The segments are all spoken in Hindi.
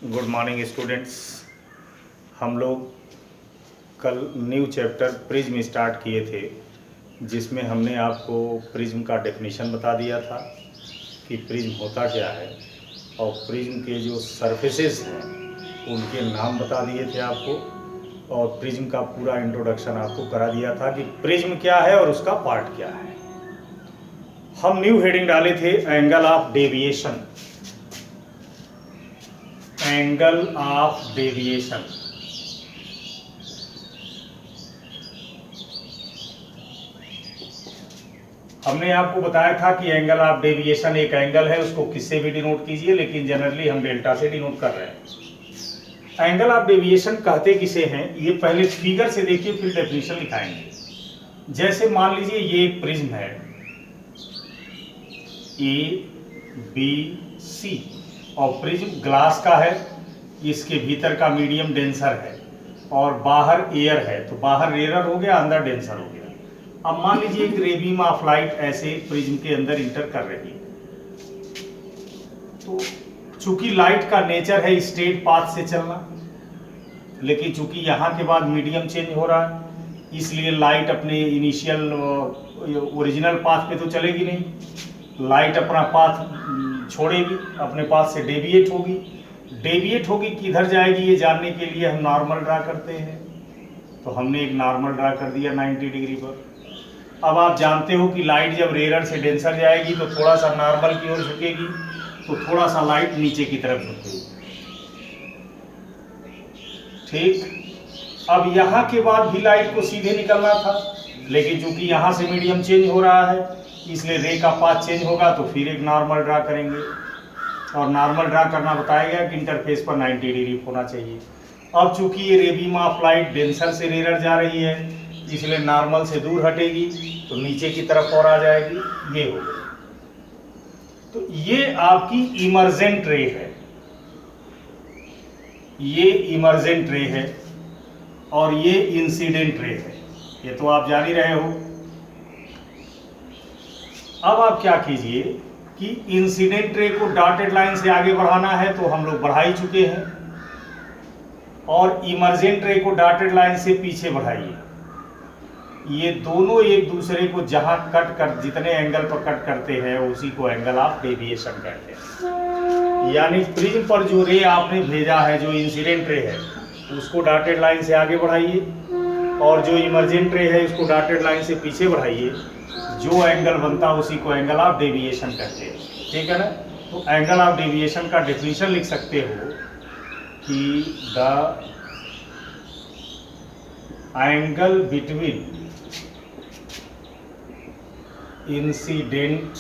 Good morning students. हम लोग कल न्यू चैप्टर प्रिज्म स्टार्ट किए थे, जिसमें हमने आपको प्रिज्म का डेफिनेशन बता दिया था कि प्रिज्म होता क्या है, और प्रिज्म के जो सरफेसेस हैं उनके नाम बता दिए थे आपको, और प्रिज्म का पूरा इंट्रोडक्शन आपको करा दिया था कि प्रिज्म क्या है और उसका पार्ट क्या है। हम न्यू हेडिंग डाले थे angle of deviation. Angle of deviation हमने आपको बताया था कि एंगल ऑफ डेविएशन एक एंगल है, उसको किससे भी डिनोट कीजिए, लेकिन जनरली हम डेल्टा से डिनोट कर रहे हैं। एंगल ऑफ डेविएशन कहते किसे हैं, ये पहले फिगर से देखिए फिर डेफिनेशन लिखाएंगे। जैसे मान लीजिए ये एक प्रिज्म है ABC, और प्रिज्म ग्लास का है, इसके भीतर का मीडियम डेंसर है और बाहर एयर है, तो बाहर रेयर हो गया, अंदर डेंसर हो गया। अब मान लीजिए एक रे बीम ऑफ लाइट ऐसे प्रिज्म के अंदर इंटर कर रही है, तो चूंकि लाइट का नेचर है स्ट्रेट पाथ से चलना, लेकिन चूंकि यहाँ के बाद मीडियम चेंज हो रहा है, इसलिए लाइट अपने इनिशियल ओरिजिनल पाथ पे तो चलेगी नहीं, लाइट अपना पाथ छोड़ेगी, अपने पाथ से डेविएट होगी किधर जाएगी ये जानने के लिए हम नॉर्मल ड्रा करते हैं। तो हमने एक नॉर्मल ड्रा कर दिया 90 डिग्री पर। अब आप जानते हो कि लाइट जब रेयर से डेंसर जाएगी तो थोड़ा सा नॉर्मल की ओर झुकेगी, तो थोड़ा सा लाइट नीचे की तरफ झुकेगी। ठीक, अब यहाँ के बाद भी लाइट को सीधे निकलना था, लेकिन चूंकि यहाँ से मीडियम चेंज हो रहा है इसलिए रे का पाथ चेंज होगा, तो फिर एक नॉर्मल ड्रा करेंगे, और नॉर्मल ड्रा करना बताया गया कि इंटरफेस पर 90 डिग्री होना चाहिए। अब चूंकि ये रे बीम ऑफ लाइट डेंसर से रेयर जा रही है, इसलिए नॉर्मल से दूर हटेगी तो नीचे की तरफ और आ जाएगी, ये हो गई। तो ये आपकी इमर्जेंट रे है, ये इमर्जेंट रे है, और ये इंसिडेंट रे है, ये तो आप जान ही रहे हो। अब आप क्या कीजिए कि इंसिडेंट रे को डॉटेड लाइन से आगे बढ़ाना है तो हम लोग बढ़ा ही चुके हैं, और इमर्जेंट रे को डॉटेड लाइन से पीछे बढ़ाइए। ये दोनों एक दूसरे को जहां कट कर, जितने एंगल पर कट करते हैं उसी को एंगल ऑफ डेविएशन कहते हैं। यानी प्रिज्म पर जो रे आपने भेजा है, जो इंसिडेंट रे है, उसको डॉटेड लाइन से आगे बढ़ाइए, और जो इमर्जेंट रे है उसको डॉटेड लाइन से पीछे बढ़ाइए। जो एंगल बनता उसी को एंगल ऑफ डेविएशन कहते हैं। ठीक है ना। तो एंगल ऑफ डेविएशन का डेफिनेशन लिख सकते हो कि the angle between incident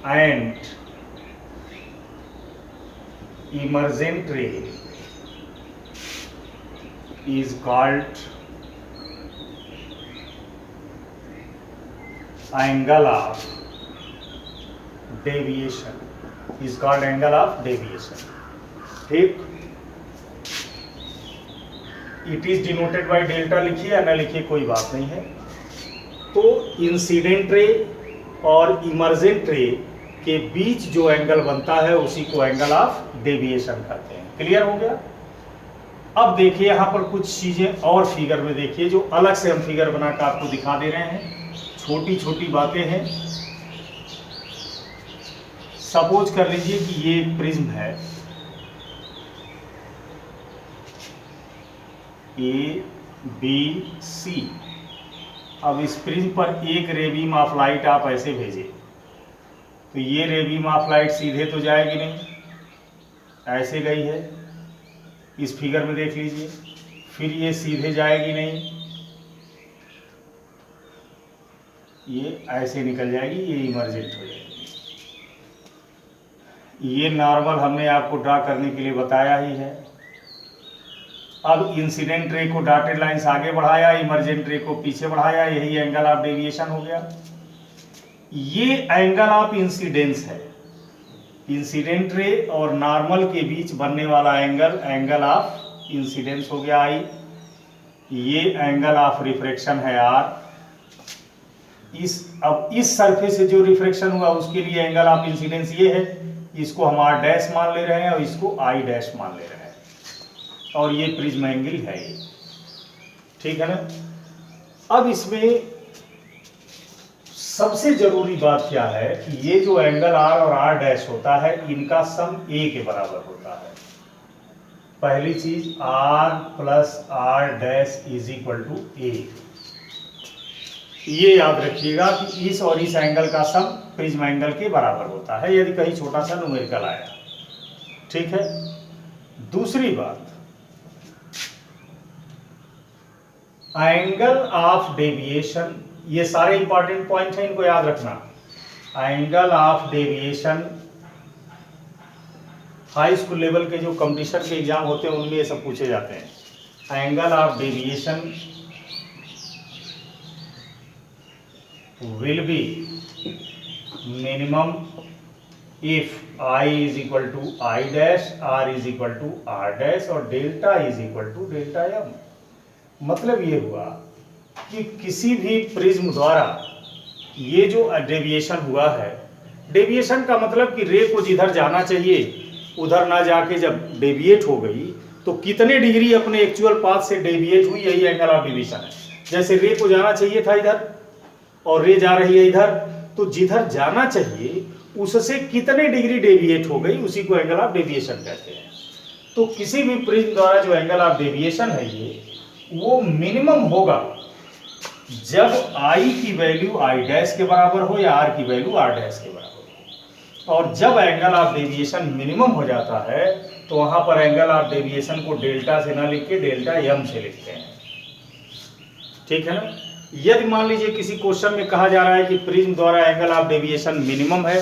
and emergent रे is called angle of deviation, is called angle of deviation. ठीक, it is denoted by delta लिखिए या ना लिखिए कोई बात नहीं है। तो इंसिडेंट रे और इमर्जेंट रे के बीच जो एंगल बनता है उसी को एंगल ऑफ डेविएशन कहते हैं। क्लियर हो गया। अब देखिए यहाँ पर कुछ चीजें और फिगर में देखिए, जो अलग से हम फिगर बनाकर आपको दिखा दे रहे हैं, छोटी छोटी बातें हैं। सपोज कर लीजिए कि ये एक प्रिज्म है ABC। अब इस प्रिज्म पर एक रे बीम ऑफ लाइट आप ऐसे भेजे, तो ये रे बीम ऑफ लाइट सीधे तो जाएगी नहीं, ऐसे गई है, इस फिगर में देख लीजिए। फिर ये सीधे जाएगी नहीं, ये ऐसे निकल जाएगी, ये इमर्जेंट हो जाएगी। ये नॉर्मल हमने आपको ड्रा करने के लिए बताया ही है। अब इंसिडेंट रे को डॉटेड लाइन से आगे बढ़ाया, इमर्जेंट रे को पीछे बढ़ाया, यही एंगल ऑफ डेविएशन हो गया। ये एंगल ऑफ इंसिडेंस है, इंसिडेंट रे और नॉर्मल के बीच बनने वाला एंगल एंगल ऑफ इंसिडेंस हो गया आई। ये एंगल ऑफ रिफ्रैक्शन है आर। अब इस सरफेस से जो रिफ्रैक्शन हुआ उसके लिए एंगल ऑफ इंसिडेंस ये है, इसको हम R डैश मान ले रहे हैं और इसको I डैश मान ले रहे हैं, और ये प्रिज्म एंगल है ये, ठीक है ना। अब इसमें सबसे जरूरी बात क्या है कि ये जो एंगल R और R डैश होता है इनका सम A के बराबर होता है। पहली चीज R plus R dash is equal to A, ये याद रखिएगा कि इस और इस एंगल का सम प्रिज्म एंगल के बराबर होता है यदि कहीं छोटा सा न्यूमेरिकल आया, ठीक है। दूसरी बात, एंगल ऑफ डेविएशन, ये सारे इंपॉर्टेंट पॉइंट हैं, इनको याद रखना। Angle of deviation high school level के जो कंपटीशन के एग्जाम होते हैं उनमें ये सब पूछे जाते हैं। Angle of deviation will be minimum if I is equal to I dash, R is equal to R dash और delta is equal to delta m। मतलब ये हुआ कि किसी भी प्रिज्म द्वारा ये जो डेविएशन हुआ है, डेविएशन का मतलब कि रे को जिधर जाना चाहिए उधर ना जाके जब डेविएट हो गई तो कितने डिग्री अपने एक्चुअल पाथ से डेविएट हुई, यही एंगल ऑफ डेविएशन है। जैसे रे को जाना चाहिए था इधर और रे जा रही है इधर, तो जिधर जाना चाहिए उससे कितने डिग्री डेविएट हो गई उसी को एंगल ऑफ डेविएशन कहते हैं। तो किसी भी प्रिज्म द्वारा जो एंगल ऑफ डेविएशन है ये वो मिनिमम होगा जब I की वैल्यू I डैश के बराबर हो या R की वैल्यू R डैश के बराबर हो, और जब एंगल ऑफ डेविएशन मिनिमम हो जाता है तो वहां पर एंगल ऑफ डेविएशन को डेल्टा से ना लिख के डेल्टा m से लिखते हैं, ठीक है ना। यदि मान लीजिए किसी क्वेश्चन में कहा जा रहा है कि प्रिज्म द्वारा एंगल ऑफ डेविएशन मिनिमम है,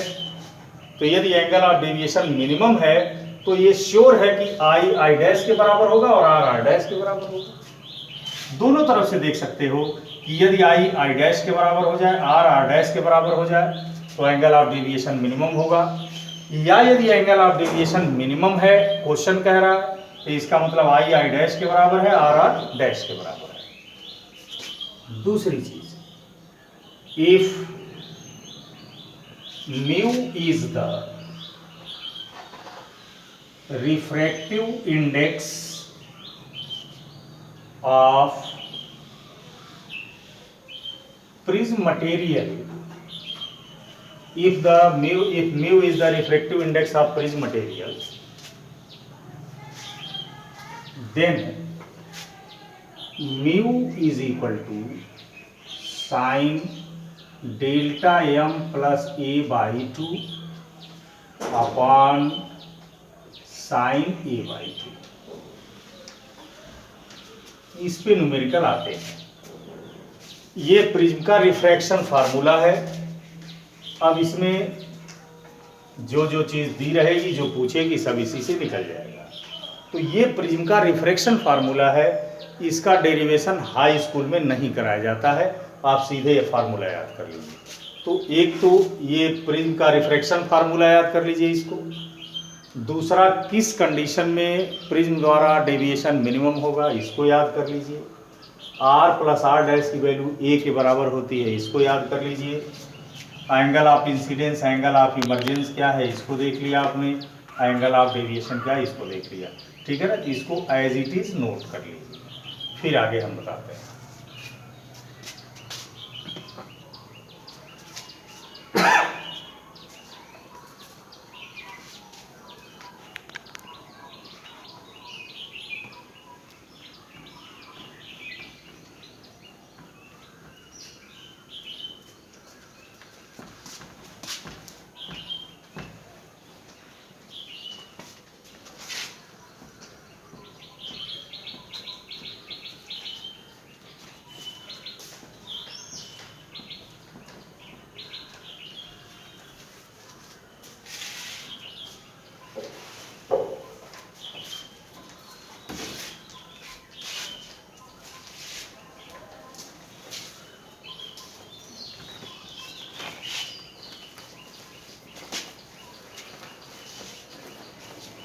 तो यदि एंगल ऑफ डेविएशन मिनिमम है तो ये श्योर है कि I डैश के बराबर होगा और R डैश के बराबर होगा। दोनों तरफ से देख सकते हो कि यदि I डैश के बराबर हो जाए, R डैश के बराबर हो जाए तो एंगल ऑफ डेविएशन मिनिमम होगा, या यदि एंगल ऑफ डेविएशन मिनिमम है, क्वेश्चन कह रहा है, तो इसका मतलब I डैश के बराबर है, R डैश के बराबर है। दूसरी चीज, if mu is the refractive index of prism material, if mu is the refractive index of prism material, then mu is equal to sin delta m plus a by 2 upon sin a by 2। इस पे न्यूमेरिकल आते हैं। ये प्रिज्म का रिफ्रैक्शन फार्मूला है। अब इसमें जो जो चीज़ दी रहेगी, जो पूछेगी, सब इसी से निकल जाएगा। तो ये प्रिज्म का रिफ्रैक्शन फार्मूला है, इसका डेरिवेशन हाई स्कूल में नहीं कराया जाता है, आप सीधे ये फार्मूला याद कर लीजिए। तो एक तो ये प्रिज्म का रिफ्रैक्शन फार्मूला याद कर लीजिए इसको। दूसरा, किस कंडीशन में प्रिज्म द्वारा डेविएशन मिनिमम होगा, इसको याद कर लीजिए। R प्लस R डैश की वैल्यू A के बराबर होती है, इसको याद कर लीजिए। Angle of incidence, angle of emergence क्या है, इसको देख लिया आपने। एंगल ऑफ डेविएशन क्या है, इसको देख लिया, ठीक है ना। इसको एज इट इज नोट कर लीजिए, फिर आगे हम बताते हैं।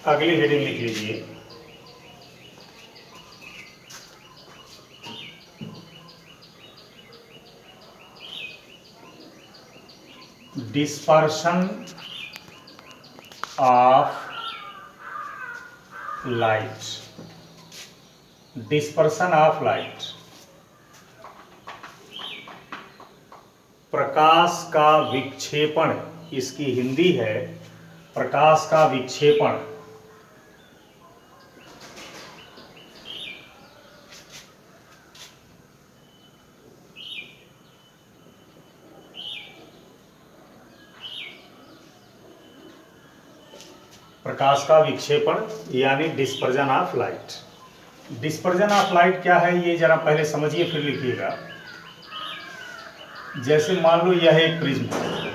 अगली हेडिंग लिख लीजिए, dispersion of light, dispersion of light, प्रकाश का विक्षेपण, इसकी हिंदी है प्रकाश का विक्षेपण। प्रकाश का विक्षेपण यानी dispersion of light. Dispersion of light क्या है ये जरा पहले समझिए फिर लिखिएगा। जैसे मान लो यह एक प्रिज्म है,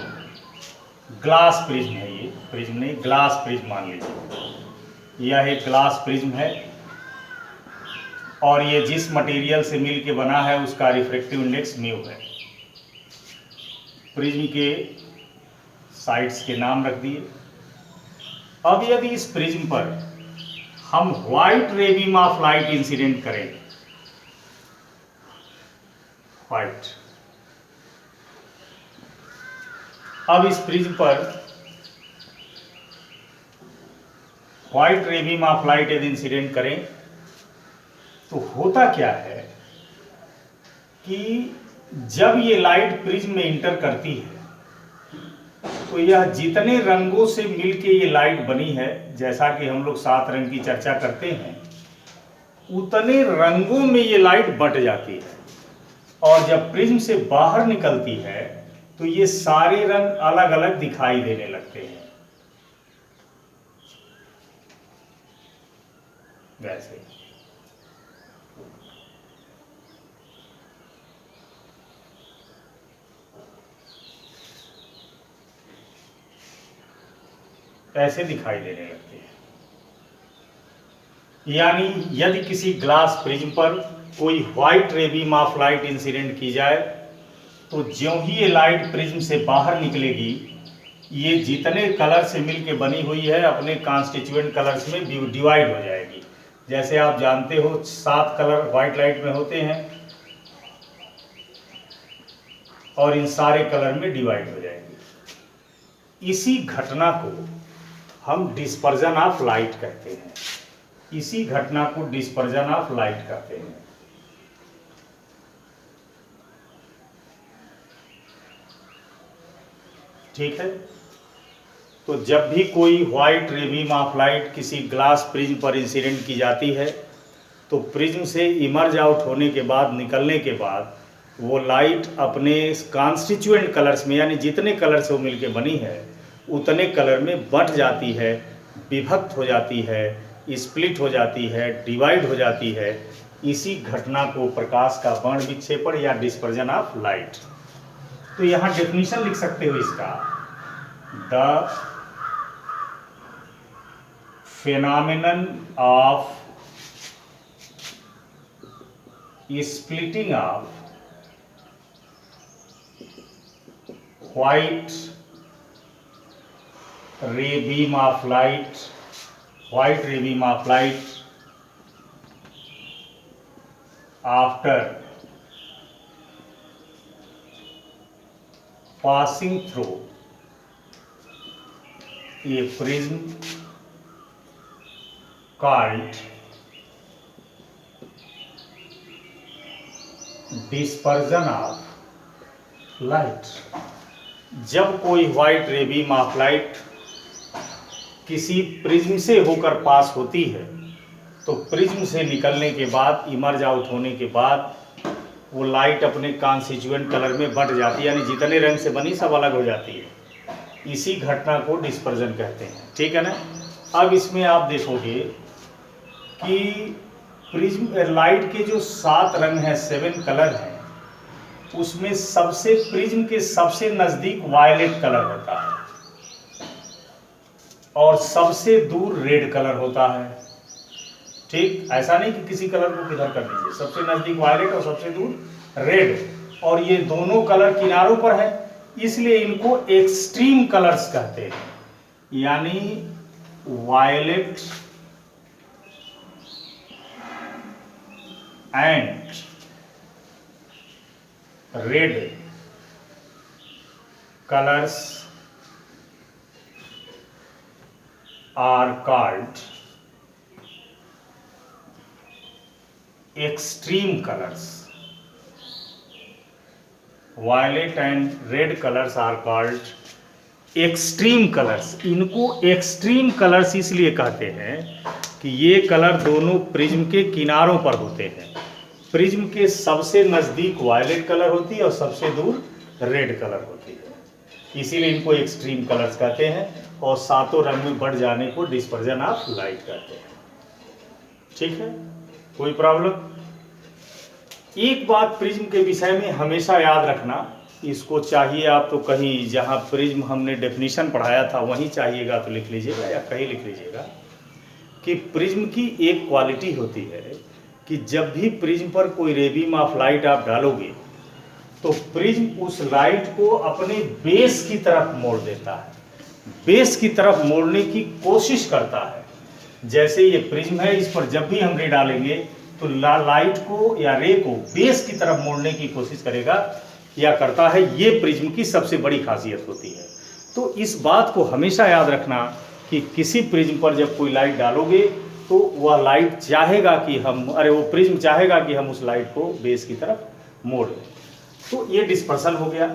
ग्लास प्रिज्म है, ये प्रिज्म नहीं ग्लास प्रिज्म मान लीजिए। यह एक ग्लास प्रिज्म है और ये जिस मटेरियल से मिल के बना है उसका रिफ्रैक्टिव इंडेक्स म्यू है। प्रिज्म के साइड्स के नाम रख दिए। अब यदि इस प्रिज्म पर हम व्हाइट रे बीम ऑफ लाइट इंसिडेंट करें, व्हाइट, अब इस प्रिज्म पर व्हाइट रे बीम ऑफ लाइट यदि इंसिडेंट करें तो होता क्या है कि जब ये लाइट प्रिज्म में इंटर करती है तो यह जितने रंगों से मिलके ये लाइट बनी है, जैसा कि हम लोग 7 रंग की चर्चा करते हैं, उतने रंगों में ये लाइट बंट जाती है और जब प्रिज्म से बाहर निकलती है तो ये सारे रंग अलग अलग दिखाई देने लगते हैं। वैसे ऐसे दिखाई देने लगते हैं। यानी यदि किसी ग्लास प्रिज्म पर कोई व्हाइट रे बीम ऑफ लाइट इंसिडेंट की जाए तो ज्यों ही ये लाइट प्रिज्म से बाहर निकलेगी, ये जितने कलर से मिलके बनी हुई है अपने कॉन्स्टिट्यूएंट कलर्स में डिवाइड हो जाएगी। जैसे आप जानते हो 7 कलर व्हाइट लाइट में होते हैं और इन सारे कलर में डिवाइड हो जाएगी। इसी घटना को हम डिस्पर्जन ऑफ लाइट कहते हैं। इसी घटना को डिस्पर्जन ऑफ लाइट कहते हैं। ठीक है, तो जब भी कोई व्हाइट रे बीम ऑफ लाइट किसी ग्लास प्रिज्म पर इंसिडेंट की जाती है तो प्रिज्म से इमर्ज आउट होने के बाद, निकलने के बाद, वो लाइट अपने कॉन्स्टिट्यूएंट कलर्स में, यानी जितने कलर से वो मिलके बनी है उतने कलर में बंट जाती है, विभक्त हो जाती है, स्प्लिट हो जाती है, डिवाइड हो जाती है। इसी घटना को प्रकाश का वर्ण विक्षेपण या डिस्पर्जन ऑफ लाइट। तो यहाँ डेफिनेशन लिख सकते हो इसका, the phenomenon of splitting of white ray beam of light, white ray beam of light after passing through a prism called dispersion of light। जब कोई व्हाइट रे बीम ऑफ लाइट किसी प्रिज्म से होकर पास होती है तो प्रिज्म से निकलने के बाद, इमर्ज आउट होने के बाद, वो लाइट अपने कॉन्स्टिट्यूएंट कलर में बंट जाती है, यानी जितने रंग से बनी सब अलग हो जाती है। इसी घटना को डिस्पर्जन कहते हैं। ठीक है ना। अब इसमें आप देखोगे कि प्रिज्म लाइट के जो 7 रंग हैं, 7 कलर हैं, उसमें सबसे प्रिज्म के सबसे नजदीक वायलेट कलर होता है और सबसे दूर रेड कलर होता है। ठीक, ऐसा नहीं कि किसी कलर को किधर कर दीजिए, सबसे नजदीक वायलेट और सबसे दूर रेड, और ये दोनों कलर किनारों पर है, इसलिए इनको एक्सट्रीम कलर्स कहते हैं। यानी violet and red colours are called extreme colors. Violet and red colors are called extreme colors. इनको extreme colors इसलिए कहते हैं कि ये कलर दोनों प्रिज्म के किनारों पर होते हैं। प्रिज्म के सबसे नज़दीक वायलेट कलर होती है और सबसे दूर रेड कलर होती है, इसीलिए इनको एक्सट्रीम कलर्स कहते हैं। और सातों रंग में बढ़ जाने को डिस्पर्जन ऑफ लाइट कहते हैं। ठीक है, कोई प्रॉब्लम? एक बात प्रिज्म के विषय में हमेशा याद रखना, इसको चाहिए आप तो कहीं जहाँ प्रिज्म हमने डेफिनेशन पढ़ाया था वहीं चाहिएगा तो लिख लीजिएगा या कहीं लिख लीजिएगा कि प्रिज्म की एक क्वालिटी होती है कि जब भी प्रिज्म पर कोई रे बीम ऑफ लाइट आप डालोगे तो प्रिज्म उस लाइट को अपने बेस की तरफ मोड़ देता है, बेस की तरफ मोड़ने की कोशिश करता है। जैसे ये प्रिज्म है, इस पर जब भी हम रे डालेंगे तो लाइट को या रे को बेस की तरफ मोड़ने की कोशिश करेगा या करता है। ये प्रिज्म की सबसे बड़ी खासियत होती है। तो इस बात को हमेशा याद रखना कि किसी प्रिज्म पर जब कोई लाइट डालोगे तो वह लाइट चाहेगा कि वो प्रिज्म चाहेगा कि हम उस लाइट को बेस की तरफ मोड़ दें। तो ये डिस्पर्सन हो गया।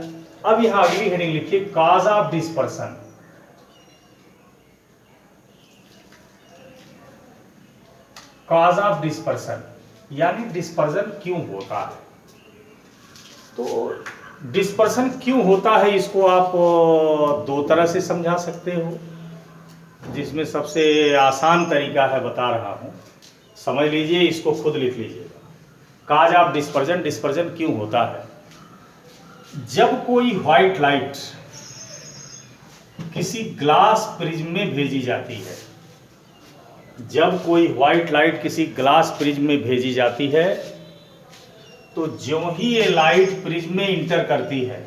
अब यहां अगली हेडिंग लिखिए, cause of dispersion. Cause of dispersion यानी डिस्पर्जन क्यों होता है। तो डिस्पर्सन क्यों होता है इसको आप दो तरह से समझा सकते हो, जिसमें सबसे आसान तरीका है बता रहा हूं, समझ लीजिए, इसको खुद लिख लीजिएगा। कॉज ऑफ डिस्पर्जन, डिस्पर्जन क्यों होता है। जब कोई व्हाइट लाइट किसी ग्लास प्रिज्म में भेजी जाती है, जब कोई व्हाइट लाइट किसी ग्लास प्रिज्म में भेजी जाती है तो ज्यों ही ये लाइट प्रिज्म में इंटर करती है,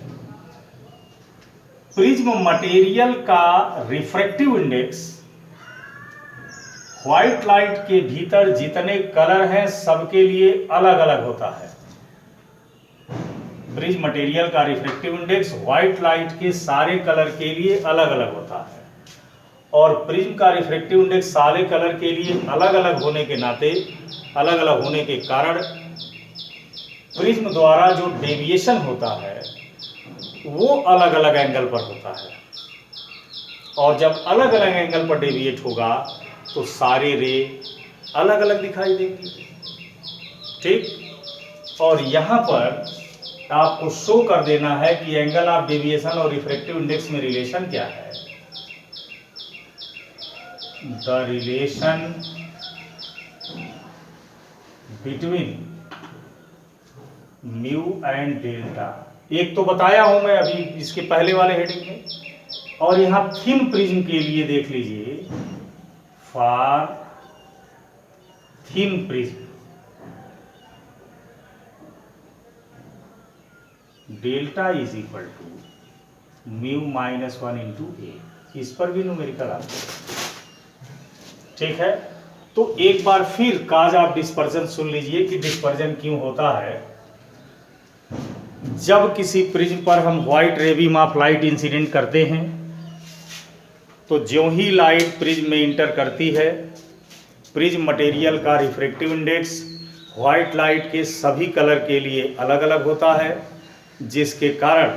प्रिज्म मटेरियल का रिफ्रैक्टिव इंडेक्स व्हाइट लाइट के भीतर जितने कलर हैं सबके लिए अलग अलग होता है। प्रिज्म मटेरियल का रिफ्रैक्टिव इंडेक्स व्हाइट लाइट के सारे कलर के लिए अलग अलग होता है, और प्रिज्म का रिफ्रैक्टिव इंडेक्स सारे कलर के लिए अलग अलग होने के नाते, अलग अलग होने के कारण प्रिज्म द्वारा जो डेविएशन होता है वो अलग अलग एंगल पर होता है। और जब अलग अलग एंगल पर डेविएट होगा तो सारे रे अलग अलग दिखाई देंगी। ठीक, और यहाँ पर आपको शो कर देना है कि एंगल ऑफ डेविएशन और रिफ्रैक्टिव इंडेक्स में रिलेशन क्या है। The relation between mu and delta, एक तो बताया हूं मैं अभी इसके पहले वाले हेडिंग में, और यहां थिन प्रिज्म के लिए देख लीजिए, for thin prism delta is equal to mu minus 1 into A. इस पर भी न्यूमेरिकल आता है। ठीक है, तो एक बार फिर कॉज ऑफ डिस्पर्जन सुन लीजिए कि डिस्पर्जन क्यों होता है। जब किसी प्रिज्म पर हम व्हाइट रे बीम ऑफ लाइट इंसिडेंट करते हैं तो ज्यों ही लाइट प्रिज्म में इंटर करती है, प्रिज्म मटेरियल का रिफ्रैक्टिव इंडेक्स व्हाइट लाइट के सभी कलर के लिए अलग अलग होता है, जिसके कारण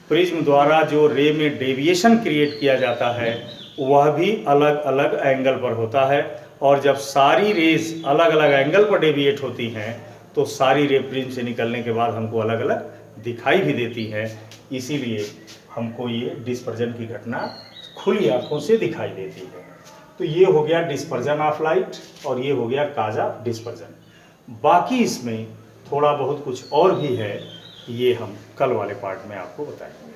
प्रिज्म द्वारा जो रे में डेविएशन क्रिएट किया जाता है वह भी अलग अलग एंगल पर होता है। और जब सारी रेज अलग अलग एंगल पर डेविएट होती हैं तो सारी रे प्रिज्म से निकलने के बाद हमको अलग अलग दिखाई भी देती है, इसीलिए हमको ये डिस्पर्जन की घटना खुली आंखों से दिखाई देती है। तो ये हो गया डिस्पर्जन ऑफ लाइट और ये हो गया कॉज ऑफ डिस्पर्जन। बाकी इसमें थोड़ा बहुत कुछ और भी है, ये हम कल वाले पार्ट में आपको बताएंगे।